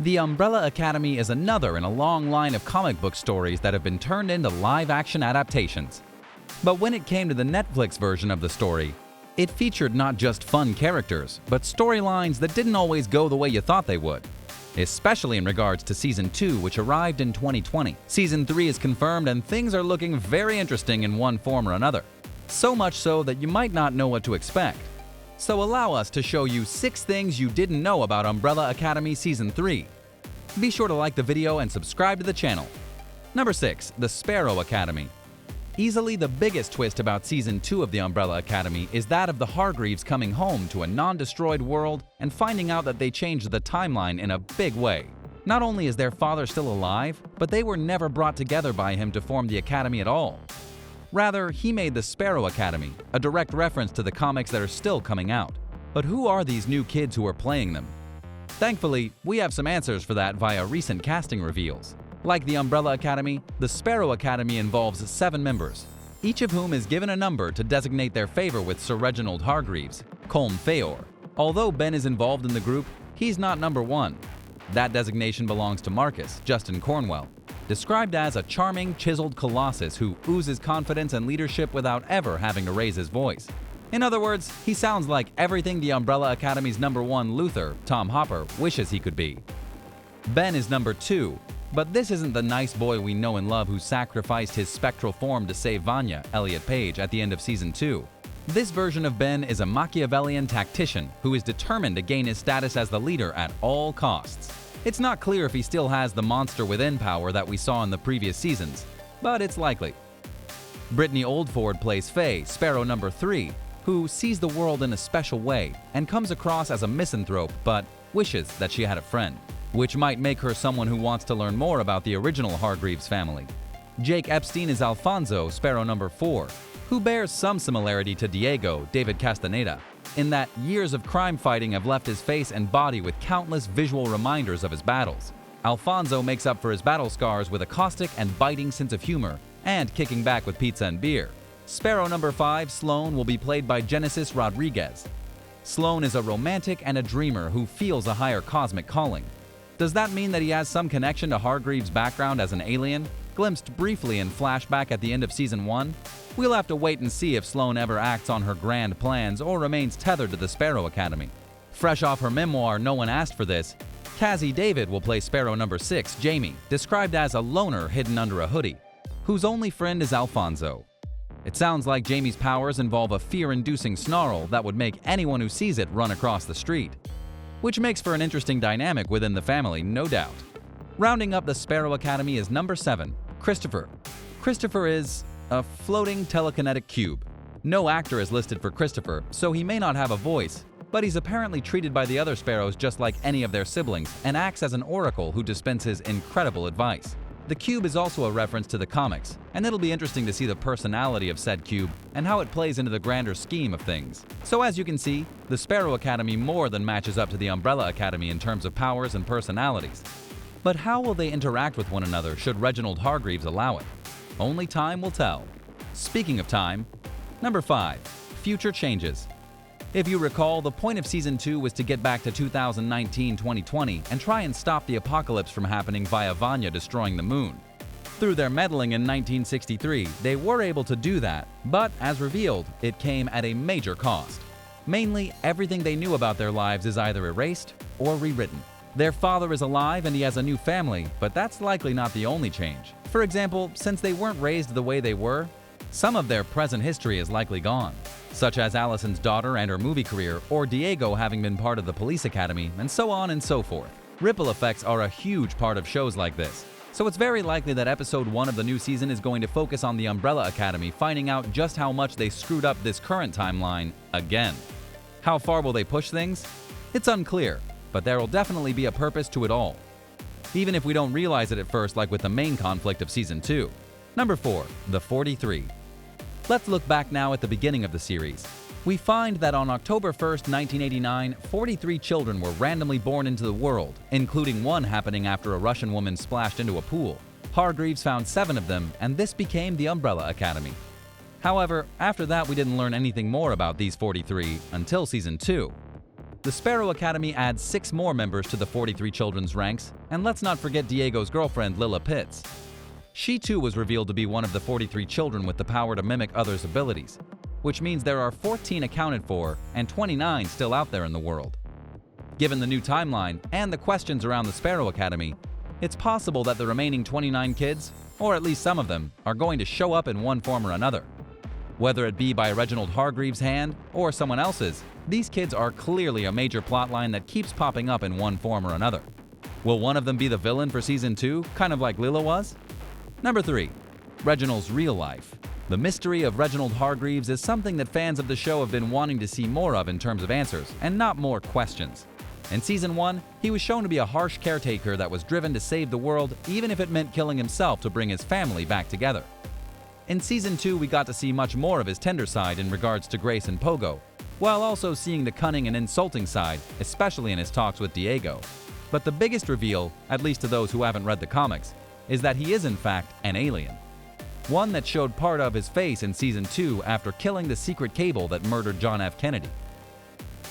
The Umbrella Academy is another in a long line of comic book stories that have been turned into live-action adaptations. But when it came to the Netflix version of the story, it featured not just fun characters, but storylines that didn't always go the way you thought they would. Especially in regards to Season 2, which arrived in 2020. Season 3 is confirmed and things are looking very interesting in one form or another. So much so that you might not know what to expect. So allow us to show you 6 things you didn't know about Umbrella Academy Season 3. Be sure to like the video and subscribe to the channel. Number 6. The Sparrow Academy. Easily the biggest twist about Season 2 of the Umbrella Academy is that of the Hargreaves coming home to a non-destroyed world and finding out that they changed the timeline in a big way. Not only is their father still alive, but they were never brought together by him to form the Academy at all. Rather, he made the Sparrow Academy, a direct reference to the comics that are still coming out. But who are these new kids who are playing them? Thankfully, we have some answers for that via recent casting reveals. Like the Umbrella Academy, the Sparrow Academy involves 7 members, each of whom is given a number to designate their favor with Sir Reginald Hargreaves, Colm Feore. Although Ben is involved in the group, he's not number 1. That designation belongs to Marcus, Justin Cornwell, described as a charming, chiseled colossus who oozes confidence and leadership without ever having to raise his voice. In other words, he sounds like everything the Umbrella Academy's number 1 Luther, Tom Hopper, wishes he could be. Ben is number 2, but this isn't the nice boy we know and love who sacrificed his spectral form to save Vanya, Elliot Page, at the end of Season 2. This version of Ben is a Machiavellian tactician who is determined to gain his status as the leader at all costs. It's not clear if he still has the monster within power that we saw in the previous seasons, but it's likely. Brittany Oldford plays Faye, Sparrow number 3, who sees the world in a special way and comes across as a misanthrope but wishes that she had a friend, which might make her someone who wants to learn more about the original Hargreaves family. Jake Epstein is Alfonso, Sparrow number 4, who bears some similarity to Diego, David Castaneda, in that years of crime fighting have left his face and body with countless visual reminders of his battles. Alfonso makes up for his battle scars with a caustic and biting sense of humor and kicking back with pizza and beer. Sparrow number 5, Sloan, will be played by Genesis Rodriguez. Sloan is a romantic and a dreamer who feels a higher cosmic calling. Does that mean that he has some connection to Hargreaves' background as an alien, glimpsed briefly in flashback at the end of Season 1? We'll have to wait and see if Sloan ever acts on her grand plans or remains tethered to the Sparrow Academy. Fresh off her memoir, No One Asked for This, Cassie David will play Sparrow number 6, Jamie, described as a loner hidden under a hoodie, whose only friend is Alfonso. It sounds like Jamie's powers involve a fear-inducing snarl that would make anyone who sees it run across the street, which makes for an interesting dynamic within the family, no doubt. Rounding up the Sparrow Academy is number 7, Christopher. Christopher is a floating telekinetic cube. No actor is listed for Christopher, so he may not have a voice, but he's apparently treated by the other Sparrows just like any of their siblings and acts as an oracle who dispenses incredible advice. The cube is also a reference to the comics, and it'll be interesting to see the personality of said cube and how it plays into the grander scheme of things. So as you can see, the Sparrow Academy more than matches up to the Umbrella Academy in terms of powers and personalities. But how will they interact with one another should Reginald Hargreaves allow it? Only time will tell. Speaking of time, number 5, future changes. If you recall, the point of Season 2 was to get back to 2019-2020 and try and stop the apocalypse from happening via Vanya destroying the moon. Through their meddling in 1963, they were able to do that, but as revealed, it came at a major cost. Mainly, everything they knew about their lives is either erased or rewritten. Their father is alive and he has a new family, but that's likely not the only change. For example, since they weren't raised the way they were, some of their present history is likely gone, such as Allison's daughter and her movie career, or Diego having been part of the police academy, and so on and so forth. Ripple effects are a huge part of shows like this, so it's very likely that episode 1 of the new season is going to focus on the Umbrella Academy finding out just how much they screwed up this current timeline again. How far will they push things? It's unclear, but there will definitely be a purpose to it all, even if we don't realize it at first, like with the main conflict of Season 2. Number 4, the 43. Let's look back now at the beginning of the series. We find that on October 1st, 1989, 43 children were randomly born into the world, including one happening after a Russian woman splashed into a pool. Hargreaves found 7 of them, and this became the Umbrella Academy. However, after that we didn't learn anything more about these 43 until Season 2. the Sparrow Academy adds 6 more members to the 43 children's ranks, and let's not forget Diego's girlfriend Lila Pitts. She too was revealed to be one of the 43 children with the power to mimic others' abilities, which means there are 14 accounted for and 29 still out there in the world. Given the new timeline and the questions around the Sparrow Academy, it's possible that the remaining 29 kids, or at least some of them, are going to show up in one form or another. Whether it be by Reginald Hargreaves' hand or someone else's, these kids are clearly a major plotline that keeps popping up in one form or another. Will one of them be the villain for Season 2, kind of like Lila was? Number 3. Reginald's real life. The mystery of Reginald Hargreaves is something that fans of the show have been wanting to see more of in terms of answers, and not more questions. In Season 1, he was shown to be a harsh caretaker that was driven to save the world even if it meant killing himself to bring his family back together. In Season 2, we got to see much more of his tender side in regards to Grace and Pogo, while also seeing the cunning and insulting side, especially in his talks with Diego. But the biggest reveal, at least to those who haven't read the comics, is that he is in fact an alien. One that showed part of his face in Season 2 after killing the secret cable that murdered John F. Kennedy.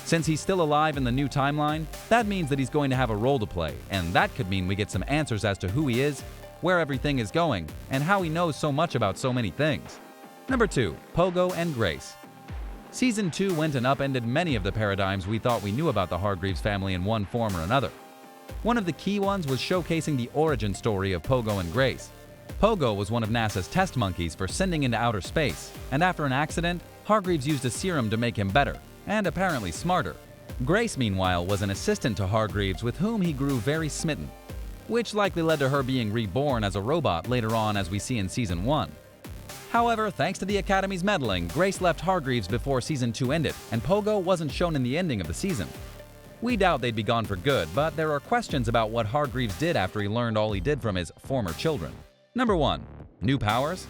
Since he's still alive in the new timeline, that means that he's going to have a role to play, and that could mean we get some answers as to who he is, where everything is going, and how he knows so much about so many things. Number 2. Pogo and Grace. Season 2 went and upended many of the paradigms we thought we knew about the Hargreaves family in one form or another. One of the key ones was showcasing the origin story of Pogo and Grace. Pogo was one of NASA's test monkeys for sending into outer space, and after an accident, Hargreaves used a serum to make him better, and apparently smarter. Grace, meanwhile, was an assistant to Hargreaves with whom he grew very smitten, which likely led to her being reborn as a robot later on, as we see in Season 1. However, thanks to the Academy's meddling, Grace left Hargreaves before Season 2 ended, and Pogo wasn't shown in the ending of the season. We doubt they'd be gone for good, but there are questions about what Hargreaves did after he learned all he did from his former children. Number 1. New powers.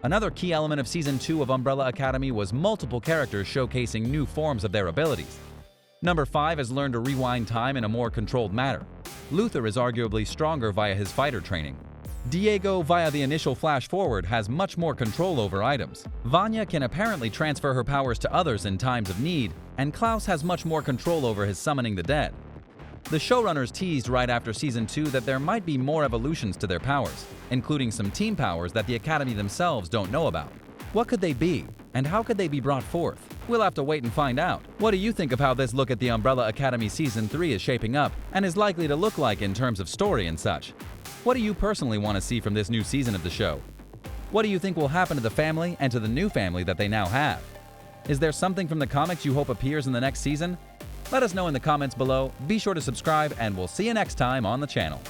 Another key element of Season 2 of Umbrella Academy was multiple characters showcasing new forms of their abilities. Number 5 has learned to rewind time in a more controlled manner. Luther is arguably stronger via his fighter training. Diego, via the initial flash forward, has much more control over items. Vanya can apparently transfer her powers to others in times of need, and Klaus has much more control over his summoning the dead. The showrunners teased right after Season 2 that there might be more evolutions to their powers, including some team powers that the Academy themselves don't know about. What could they be, and how could they be brought forth? We'll have to wait and find out. What do you think of how this look at the Umbrella Academy Season 3 is shaping up, and is likely to look like in terms of story and such? What do you personally want to see from this new season of the show? What do you think will happen to the family and to the new family that they now have? Is there something from the comics you hope appears in the next season? Let us know in the comments below, be sure to subscribe, and we'll see you next time on the channel.